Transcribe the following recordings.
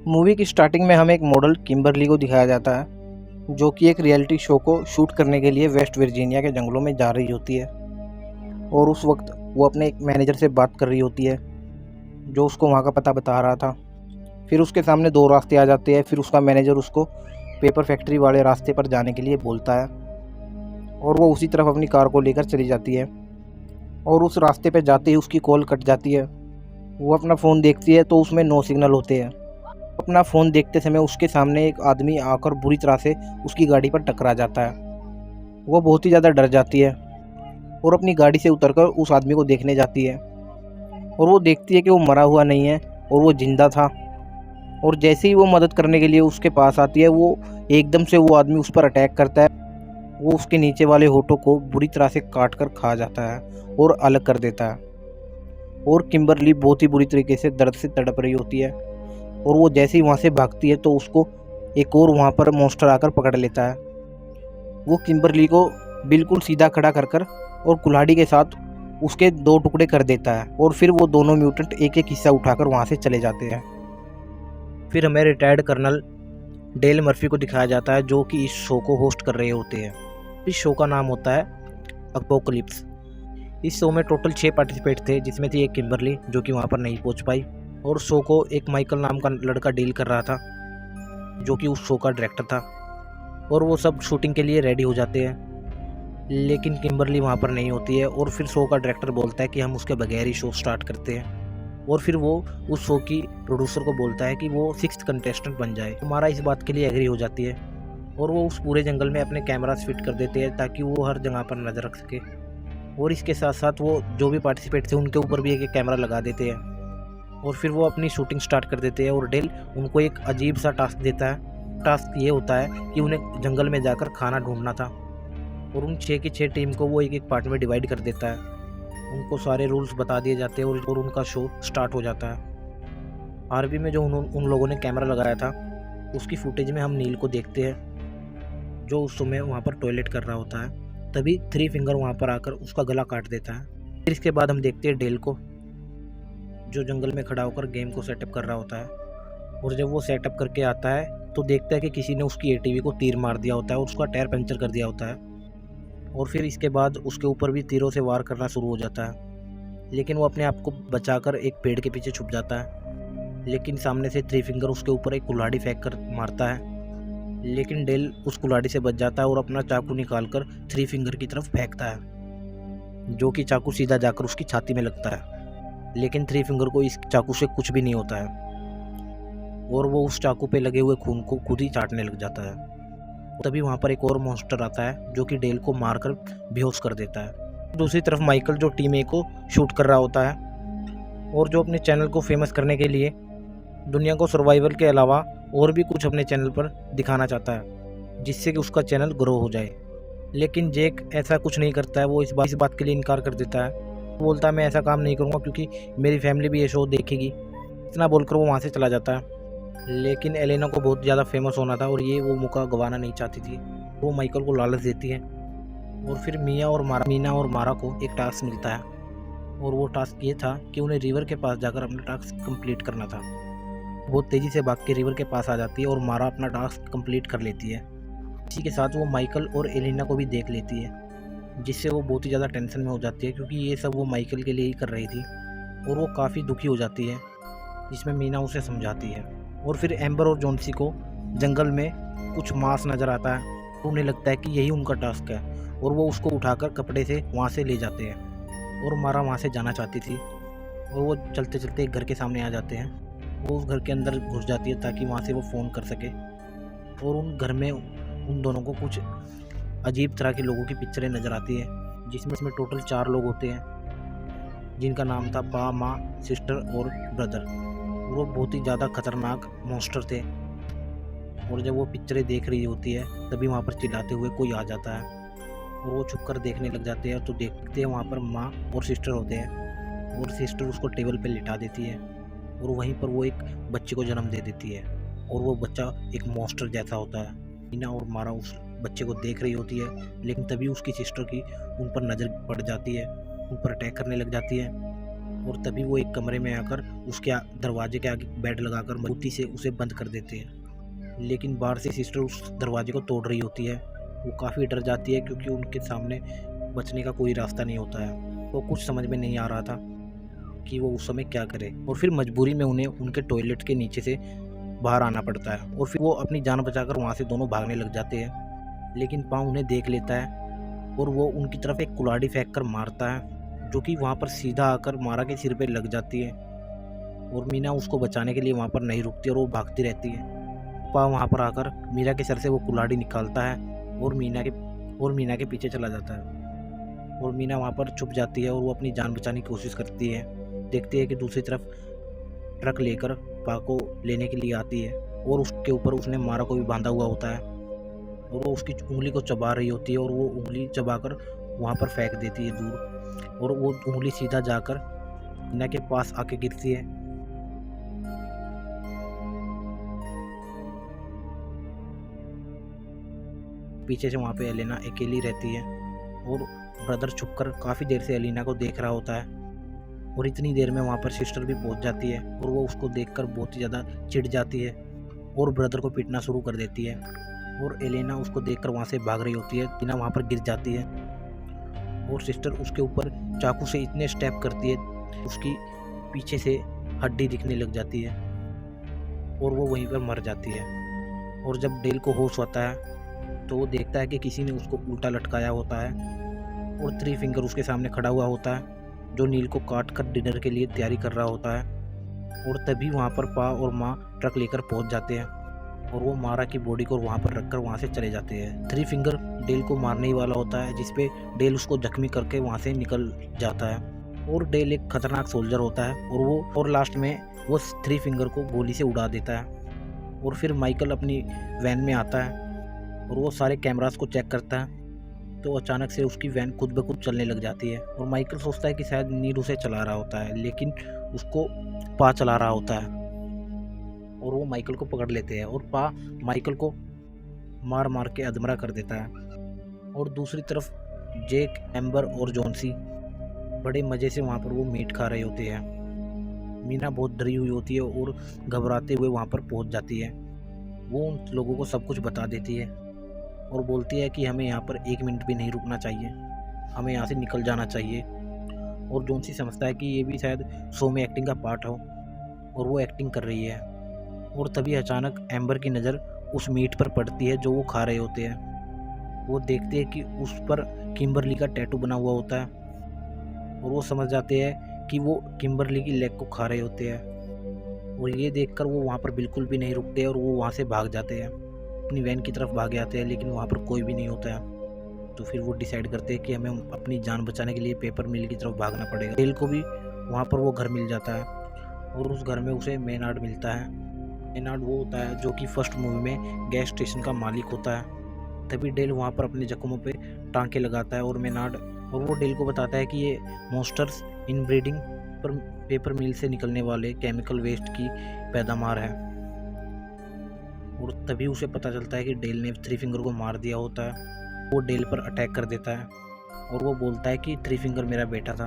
Movie की starting में हमें एक मॉडल किम्बरली को दिखाया जाता है, जो कि एक रियलिटी शो को शूट करने के लिए वेस्ट वर्जीनिया के जंगलों में जा रही होती है। और उस वक्त वो अपने एक मैनेजर से बात कर रही होती है, जो उसको वहाँ का पता बता रहा था। फिर उसके सामने दो रास्ते आ जाते हैं। फिर उसका मैनेजर उसको पेपर फैक्ट्री वाले रास्ते पर जाने के लिए बोलता है और वो उसी तरफ अपनी कार को लेकर चली जाती है। और उस रास्ते पर जाते ही उसकी कॉल कट जाती है। वो अपना फ़ोन देखती है तो उसमें नो सिग्नल होते हैं। अपना फ़ोन देखते समय उसके सामने एक आदमी आकर बुरी तरह से उसकी गाड़ी पर टकरा जाता है। वो बहुत ही ज़्यादा डर जाती है और अपनी गाड़ी से उतरकर उस आदमी को देखने जाती है। और वो देखती है कि वो मरा हुआ नहीं है और वो ज़िंदा था। और जैसे ही वो मदद करने के लिए उसके पास आती है, वो एकदम से वो आदमी उस पर अटैक करता है। वो उसके नीचे वाले होठों को बुरी तरह से काट कर खा जाता है और अलग कर देता है। और किम्बरली बहुत ही बुरी तरीके से दर्द से तड़प रही होती है। और वो जैसे ही वहाँ से भागती है तो उसको एक और वहाँ पर मॉन्स्टर आकर पकड़ लेता है। वो किम्बरली को बिल्कुल सीधा खड़ा कर और कुल्हाड़ी के साथ उसके दो टुकड़े कर देता है। और फिर वो दोनों म्यूटेंट एक एक हिस्सा उठाकर वहाँ से चले जाते हैं। फिर हमें रिटायर्ड कर्नल डेल मर्फी को दिखाया जाता है, जो कि इस शो को होस्ट कर रहे होते हैं। इस शो का नाम होता है अपोकलिप्स। इस शो में टोटल 6 पार्टिसिपेट थे, जिसमें थी एक किम्बरली जो कि वहाँ पर नहीं पहुँच पाई। और शो को एक माइकल नाम का लड़का डील कर रहा था, जो कि उस शो का डायरेक्टर था। और वो सब शूटिंग के लिए रेडी हो जाते हैं, लेकिन किम्बरली वहाँ पर नहीं होती है। और फिर शो का डायरेक्टर बोलता है कि हम उसके बगैर ही शो स्टार्ट करते हैं। और फिर वो उस शो की प्रोड्यूसर को बोलता है कि वो 6th कंटेस्टेंट बन जाए। हमारा इस बात के लिए एग्री हो जाती है और वो उस पूरे जंगल में अपने कैमरास फिट कर देते हैं ताकि वो हर जगह पर नज़र रख सके। और इसके साथ साथ वो जो भी पार्टिसिपेट थे उनके ऊपर भी एक कैमरा लगा देते हैं। और फिर वो अपनी शूटिंग स्टार्ट कर देते हैं। और डेल उनको एक अजीब सा टास्क देता है। टास्क ये होता है कि उन्हें जंगल में जाकर खाना ढूंढना था। और उन 6 की 6 टीम को वो एक एक पार्ट में डिवाइड कर देता है। उनको सारे रूल्स बता दिए जाते हैं और उनका शो स्टार्ट हो जाता है। आरबी में जो उन लोगों ने कैमरा लगाया था, उसकी फुटेज में हम नील को देखते हैं, जो उस समय वहाँ पर टॉयलेट कर रहा होता है। तभी 3 फिंगर वहाँ पर आकर उसका गला काट देता है। फिर इसके बाद हम देखते हैं डेल को, जो जंगल में खड़ा होकर गेम को सेटअप कर रहा होता है। और जब वो सेटअप करके आता है तो देखता है कि किसी ने उसकी एटीवी को तीर मार दिया होता है और उसका टायर पंचर कर दिया होता है। और फिर इसके बाद उसके ऊपर भी तीरों से वार करना शुरू हो जाता है, लेकिन वो अपने आप को बचाकर एक पेड़ के पीछे छुप जाता है। लेकिन सामने से 3 फिंगर उसके ऊपर एक कुल्हाड़ी फेंक कर मारता है, लेकिन डेल उस कुल्हाड़ी से बच जाता है और अपना चाकू निकालकर 3 फिंगर की तरफ फेंकता है, जो कि चाकू सीधा जाकर उसकी छाती में लगता है। लेकिन 3 फिंगर को इस चाकू से कुछ भी नहीं होता है और वो उस चाकू पे लगे हुए खून को खुद ही चाटने लग जाता है। तभी वहाँ पर एक और मॉन्स्टर आता है, जो कि डेल को मारकर बेहोश कर देता है। दूसरी तरफ माइकल, जो टीम ए को शूट कर रहा होता है और जो अपने चैनल को फेमस करने के लिए दुनिया को सर्वाइवल के अलावा और भी कुछ अपने चैनल पर दिखाना चाहता है, जिससे कि उसका चैनल ग्रो हो जाए। लेकिन जेक ऐसा कुछ नहीं करता है। वो इस बात के लिए इनकार कर देता है। बोलता है मैं ऐसा काम नहीं करूँगा क्योंकि मेरी फैमिली भी ये शो देखेगी। इतना बोलकर वो वहाँ से चला जाता है। लेकिन एलेना को बहुत ज़्यादा फेमस होना था और ये वो मौका गंवाना नहीं चाहती थी। वो माइकल को लालच देती है। और फिर मीना और मारा को एक टास्क मिलता है और वो टास्क ये था कि उन्हें रिवर के पास जाकर अपना टास्क कंप्लीट करना था। वो तेज़ी से भाग के रिवर के पास आ जाती है और मारा अपना टास्क कंप्लीट कर लेती है। इसी के साथ वो माइकल और एलेना को भी देख लेती है, जिससे वो बहुत ही ज़्यादा टेंशन में हो जाती है, क्योंकि ये सब वो माइकल के लिए ही कर रही थी। और वो काफ़ी दुखी हो जाती है, जिसमें मीना उसे समझाती है। और फिर एम्बर और जॉन्सी को जंगल में कुछ मांस नज़र आता है। उन्हें लगता है कि यही उनका टास्क है और वो उसको उठाकर कपड़े से वहाँ से ले जाते हैं। और मारा वहाँ से जाना चाहती थी और वो चलते चलते एक घर के सामने आ जाते हैं। वो उस घर के अंदर घुस जाती है ताकि वहाँ से वो फ़ोन कर सके। और उन घर में उन दोनों को कुछ अजीब तरह के लोगों की पिक्चरें नज़र आती है, जिसमें टोटल 4 लोग होते हैं, जिनका नाम था बा, माँ, सिस्टर और ब्रदर। वो बहुत ही ज़्यादा खतरनाक मॉन्स्टर थे। और जब वो पिक्चरें देख रही होती है तभी वहाँ पर चिल्लाते हुए कोई आ जाता है और वो छुप कर देखने लग जाते हैं। तो देखते हैं वहाँ पर माँ और सिस्टर होते हैं और सिस्टर उसको टेबल पे लिटा देती है और वहीं पर वो एक बच्चे को जन्म दे देती है और वो बच्चा एक मॉन्स्टर जैसा होता है। मीना और मारा उस बच्चे को देख रही होती है, लेकिन तभी उसकी सिस्टर की उन पर नज़र पड़ जाती है, उन पर अटैक करने लग जाती है और तभी वो एक कमरे में आकर उसके दरवाजे के आगे बेड लगाकर मजबूती से उसे बंद कर देते हैं। लेकिन बाहर से सिस्टर उस दरवाजे को तोड़ रही होती है। वो काफ़ी डर जाती है क्योंकि उनके सामने बचने का कोई रास्ता नहीं होता है। वो कुछ समझ में नहीं आ रहा था कि वो उस समय क्या करे, और फिर मजबूरी में उन्हें उनके टॉयलेट के नीचे से बाहर आना पड़ता है। और फिर वो अपनी जान बचाकर वहाँ से दोनों भागने लग जाते हैं। लेकिन पाँव उन्हें देख लेता है और वो उनकी तरफ एक कुल्हाड़ी फेंक कर मारता है, जो कि वहाँ पर सीधा आकर मारा के सिर पे लग जाती है। और मीना उसको बचाने के लिए वहाँ पर नहीं रुकती और वो भागती रहती है। पा वहाँ पर आकर मीरा के सर से वो कुल्हाड़ी निकालता है और मीना के पीछे चला जाता है। और मीना वहाँ पर छुप जाती है और वो अपनी जान बचाने की कोशिश करती है। देखती है कि दूसरी तरफ ट्रक लेकर पा को लेने के लिए आती है और उसके ऊपर उसने मारा को भी बांधा हुआ होता है और वो उसकी उंगली को चबा रही होती है और वो उंगली चबाकर वहाँ पर फेंक देती है दूर, और वो उंगली सीधा जाकर मीना के पास आके गिरती है। पीछे से वहाँ पे एलेना अकेली रहती है और ब्रदर छुपकर काफ़ी देर से एलिना को देख रहा होता है। और इतनी देर में वहाँ पर सिस्टर भी पहुँच जाती है और वो उसको देखकर बहुत ही ज़्यादा चिढ़ जाती है और ब्रदर को पीटना शुरू कर देती है। और एलेना उसको देखकर वहाँ से भाग रही होती है। टीना वहाँ पर गिर जाती है और सिस्टर उसके ऊपर चाकू से इतने स्टेप करती है उसकी पीछे से हड्डी दिखने लग जाती है और वो वहीं पर मर जाती है। और जब डेल को होश आता है तो वो देखता है कि किसी ने उसको उल्टा लटकाया होता है और थ्री फिंगर उसके सामने खड़ा हुआ होता है, जो नील को काट कर डिनर के लिए तैयारी कर रहा होता है। और तभी वहाँ पर पा और माँ ट्रक लेकर पहुँच जाते हैं और वो मारा की बॉडी को वहाँ पर रखकर वहाँ से चले जाते हैं। थ्री फिंगर डेल को मारने ही वाला होता है, जिसपे डेल उसको जख्मी करके वहाँ से निकल जाता है। और डेल एक खतरनाक सोल्जर होता है और लास्ट में वो थ्री फिंगर को गोली से उड़ा देता है। और फिर माइकल अपनी वैन में आता है और वो सारे कैमरास को चेक करता है, तो अचानक से उसकी वैन खुद ब खुद चलने लग जाती है। और माइकल सोचता है कि शायद नील उसे चला रहा होता है, लेकिन उसको पा चला रहा होता है और वो माइकल को पकड़ लेते हैं और पा माइकल को मार मार के अधमरा कर देता है। और दूसरी तरफ जेक, एम्बर और जॉन्सी बड़े मज़े से वहाँ पर वो मीट खा रहे होते हैं। मीना बहुत डरी हुई होती है और घबराते हुए वहाँ पर पहुँच जाती है। वो उन लोगों को सब कुछ बता देती है और बोलती है कि हमें यहाँ पर 1 मिनट भी नहीं रुकना चाहिए, हमें यहाँ से निकल जाना चाहिए। और जॉन्सी समझता है कि ये भी शायद शो में एक्टिंग का पार्ट हो और वो एक्टिंग कर रही है। और तभी अचानक एम्बर की नज़र उस मीट पर पड़ती है जो वो खा रहे होते हैं। वो देखते हैं कि उस पर किम्बरली का टैटू बना हुआ होता है और वो समझ जाते हैं कि वो किम्बरली की लेग को खा रहे होते हैं। और ये देखकर वो वहाँ पर बिल्कुल भी नहीं रुकते और वो वहाँ से भाग जाते हैं, अपनी वैन की तरफ भाग जाते हैं, लेकिन वहाँ पर कोई भी नहीं होता है। तो फिर वो डिसाइड करते हैं कि हमें अपनी जान बचाने के लिए पेपर मिल की तरफ भागना पड़ेगा। डेल को भी वहाँ पर वो घर मिल जाता है और उस घर में उसे मेनार्ड मिलता है। मेनार्ड वो होता है जो कि फर्स्ट मूवी में गैस स्टेशन का मालिक होता है। तभी डेल वहाँ पर अपने जख्मों पे टांके लगाता है और वो डेल को बताता है कि ये मॉन्स्टर्स इनब्रीडिंग पर पेपर मिल से निकलने वाले केमिकल वेस्ट की पैदावार है। और तभी उसे पता चलता है कि डेल ने थ्री फिंगर को मार दिया होता है। वो डेल पर अटैक कर देता है और वो बोलता है कि थ्री फिंगर मेरा बेटा था।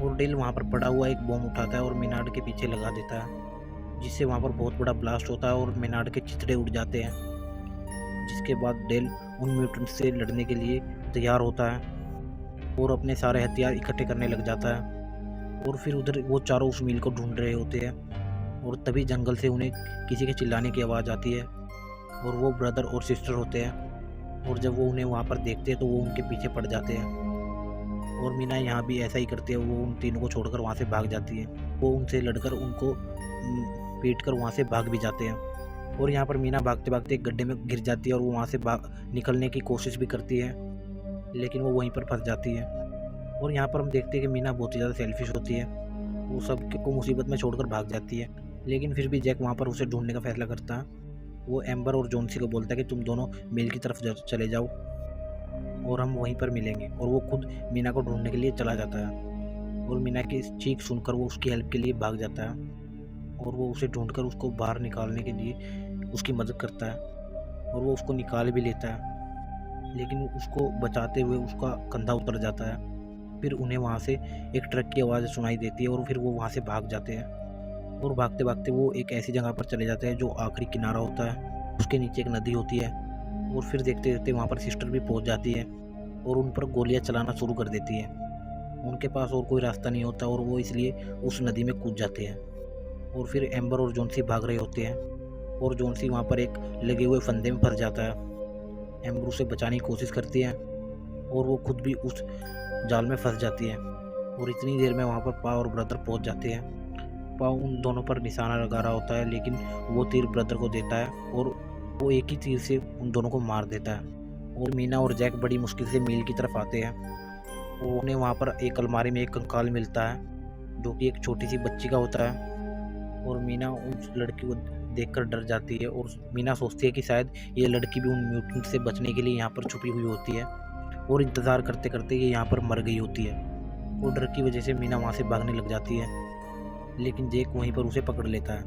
और डेल वहाँ पर पड़ा हुआ एक बॉम्ब उठाता है और मेनार्ड के पीछे लगा देता है, जिससे वहाँ पर बहुत बड़ा ब्लास्ट होता है और मेनार्ड के चिथड़े उड़ जाते हैं। जिसके बाद डेल उन म्यूटेंट्स से लड़ने के लिए तैयार होता है और अपने सारे हथियार इकट्ठे करने लग जाता है। और फिर उधर वो चारों उस मील को ढूंढ रहे होते हैं और तभी जंगल से उन्हें किसी के चिल्लाने की आवाज़ आती है और वो ब्रदर और सिस्टर होते हैं। और जब वो उन्हें वहाँ पर देखते हैं तो वो उनके पीछे पड़ जाते हैं। और मीना यहाँ भी ऐसा ही करती है, वो उन तीनों को छोड़कर वहाँ से भाग जाती है। वो उनसे लड़कर उनको पीट कर वहाँ से भाग भी जाते हैं। और यहाँ पर मीना भागते भागते एक गड्ढे में गिर जाती है और वो वहाँ से निकलने की कोशिश भी करती है, लेकिन वो वहीं पर फंस जाती है। और यहाँ पर हम देखते हैं कि मीना बहुत ही ज़्यादा सेल्फिश होती है, वो सबको मुसीबत में छोड़कर भाग जाती है। लेकिन फिर भी जैक वहाँ पर उसे ढूंढने का फैसला करता है। वो एम्बर और जॉन्सी को बोलता है कि तुम दोनों मेल की तरफ चले जाओ और हम वहीं पर मिलेंगे। और वो खुद मीना को ढूंढने के लिए चला जाता है और मीना की चीख सुनकर वो उसकी हेल्प के लिए भाग जाता है और वो उसे ढूंढकर उसको बाहर निकालने के लिए उसकी मदद करता है और वो उसको निकाल भी लेता है, लेकिन उसको बचाते हुए उसका कंधा उतर जाता है फिर उन्हें वहाँ से एक ट्रक की आवाज़ सुनाई देती है और फिर वो वहाँ से भाग जाते हैं। और भागते भागते वो एक ऐसी जगह पर चले जाते हैं जो आखिरी किनारा होता है, उसके नीचे एक नदी होती है। और फिर देखते देखते वहाँ पर सिस्टर भी पहुँच जाती है और उन पर गोलियाँ चलाना शुरू कर देती है। उनके पास और कोई रास्ता नहीं होता और वो इसलिए उस नदी में कूद जाते हैं। और फिर एम्बर और जॉन्सी भाग रहे होते हैं और जॉन्सी वहाँ पर एक लगे हुए फंदे में फंस जाता है। एम्बर उसे बचाने की कोशिश करती है और वो खुद भी उस जाल में फंस जाती है। और इतनी देर में वहाँ पर पा और ब्रदर पहुँच जाते हैं। पा उन दोनों पर निशाना लगा रहा होता है, लेकिन वो तीर ब्रदर को देता है और वो एक ही तीर से उन दोनों को मार देता है। और मीना और जैक बड़ी मुश्किल से मील की तरफ आते हैं। उन्हें वहाँ पर एक अलमारी में एक कंकाल मिलता है जो कि एक छोटी सी बच्ची का होता है। और मीना उस लड़की को देखकर डर जाती है और मीना सोचती है कि शायद ये लड़की भी उन म्यूटेंट से बचने के लिए यहाँ पर छुपी हुई होती है और इंतज़ार करते करते ये यहाँ पर मर गई होती है। और डर की वजह से मीना वहाँ से भागने लग जाती है, लेकिन जेक वहीं पर उसे पकड़ लेता है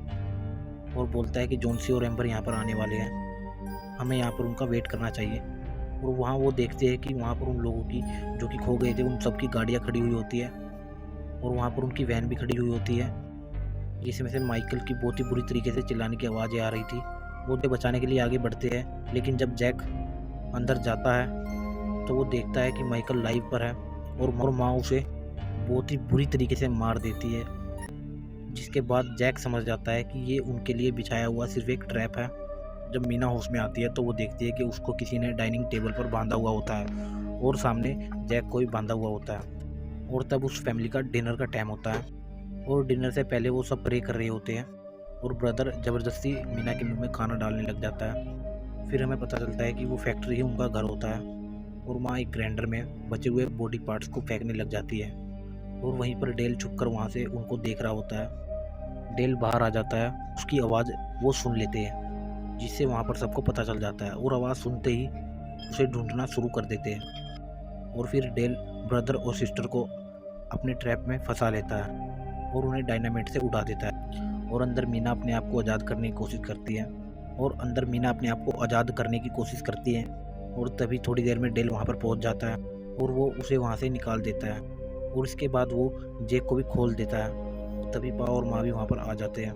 और बोलता है कि जॉन्सी और एम्बर यहाँ पर आने वाले हैं, हमें यहाँ पर उनका वेट करना चाहिए। और वहाँ वो देखते हैं कि वहाँ पर उन लोगों की जो कि खो गए थे उन सबकी गाड़ियाँ खड़ी हुई होती है और वहाँ पर उनकी वैन भी खड़ी हुई होती है, जिसमें से माइकल की बहुत ही बुरी तरीके से चिल्लाने की आवाज़ें आ रही थी। वो उन्हें बचाने के लिए आगे बढ़ते हैं, लेकिन जब जैक अंदर जाता है तो वो देखता है कि माइकल लाइव पर है और माँ उसे बहुत ही बुरी तरीके से मार देती है। जिसके बाद जैक समझ जाता है कि ये उनके लिए बिछाया हुआ सिर्फ एक ट्रैप है। जब मीना होश में आती है तो वो देखती है कि उसको किसी ने डाइनिंग टेबल पर बांधा हुआ होता है और सामने जैक को भी बांधा हुआ होता है। और तब उस फैमिली का डिनर का टाइम होता है और डिनर से पहले वो सब प्रे कर रहे होते हैं और ब्रदर ज़बरदस्ती मीना के मुंह में खाना डालने लग जाता है। फिर हमें पता चलता है कि वो फैक्ट्री ही उनका घर होता है और माँ एक ग्राइंडर में बचे हुए बॉडी पार्ट्स को फेंकने लग जाती है। और वहीं पर डेल छुपकर वहाँ से उनको देख रहा होता है। डेल बाहर आ जाता है, उसकी आवाज़ वो सुन लेते हैं, जिससे वहाँ पर सबको पता चल जाता है और आवाज़ सुनते ही उसे ढूंढना शुरू कर देते हैं। और फिर डेल ब्रदर और सिस्टर को अपने ट्रैप में फंसा लेता है और उन्हें डायनामाइट से उड़ा देता है। और अंदर मीना अपने आप को आज़ाद करने की कोशिश करती है और तभी थोड़ी देर में डेल वहाँ पर पहुँच जाता है और वो उसे वहाँ से निकाल देता है और इसके बाद वो जेक को भी खोल देता है। तभी पा और माँ भी वहाँ पर आ जाते हैं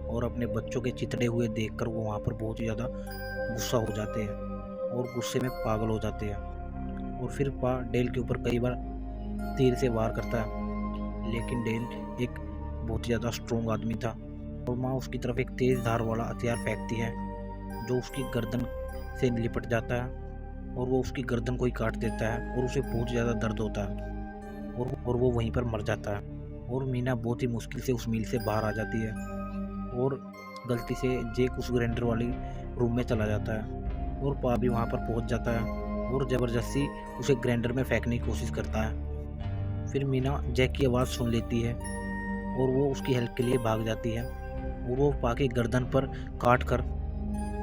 और अपने बच्चों के चितड़े हुए देखकर वो वहाँ पर बहुत ही ज़्यादा गुस्सा हो जाते हैं और गुस्से में पागल हो जाते हैं। और फिर पा डेल के ऊपर कई बार तीर से वार करता है, लेकिन डेल एक बहुत ही ज़्यादा स्ट्रॉन्ग आदमी था और माँ उसकी तरफ एक तेज़ धार वाला हथियार फेंकती है जो उसकी गर्दन से लिपट जाता है और वो उसकी गर्दन को ही काट देता है और उसे बहुत ज़्यादा दर्द होता है और वो वहीं पर मर जाता है। और मीना बहुत ही मुश्किल से उस मील से बाहर आ जाती है और गलती से जेक उस ग्राइंडर वाली रूम में चला जाता है और पा भी वहाँ पर पहुँच जाता है और ज़बरदस्ती उसे ग्राइंडर में फेंकने की कोशिश करता है। फिर मीना जैक की आवाज़ सुन लेती है और वो उसकी हेल्प के लिए भाग जाती है और वो पा के गर्दन पर काट कर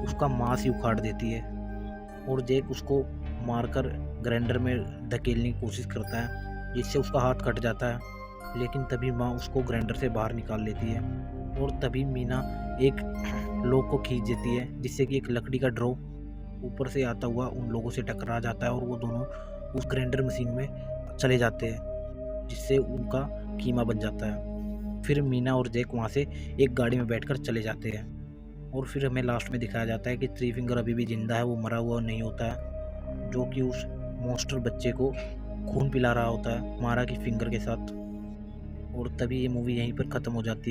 उसका मांस ही उखाड़ देती है और जैक उसको मारकर ग्राइंडर में धकेलने की कोशिश करता है, जिससे उसका हाथ कट जाता है। लेकिन तभी माँ उसको ग्राइंडर से बाहर निकाल लेती है और तभी मीना एक लॉक को खींच देती है, जिससे कि एक लकड़ी का ड्रॉ ऊपर से आता हुआ उन लोगों से टकरा जाता है और वो दोनों उस ग्राइंडर मशीन में चले जाते हैं, जिससे उनका कीमा बन जाता है। फिर मीना और जैक वहाँ से एक गाड़ी में बैठकर चले जाते हैं और फिर हमें लास्ट में दिखाया जाता है कि थ्री फिंगर अभी भी जिंदा है, वो मरा हुआ नहीं होता है, जो कि उस मॉन्स्टर बच्चे को खून पिला रहा होता है मारा की फिंगर के साथ। और तभी ये मूवी यहीं पर ख़त्म हो जाती है।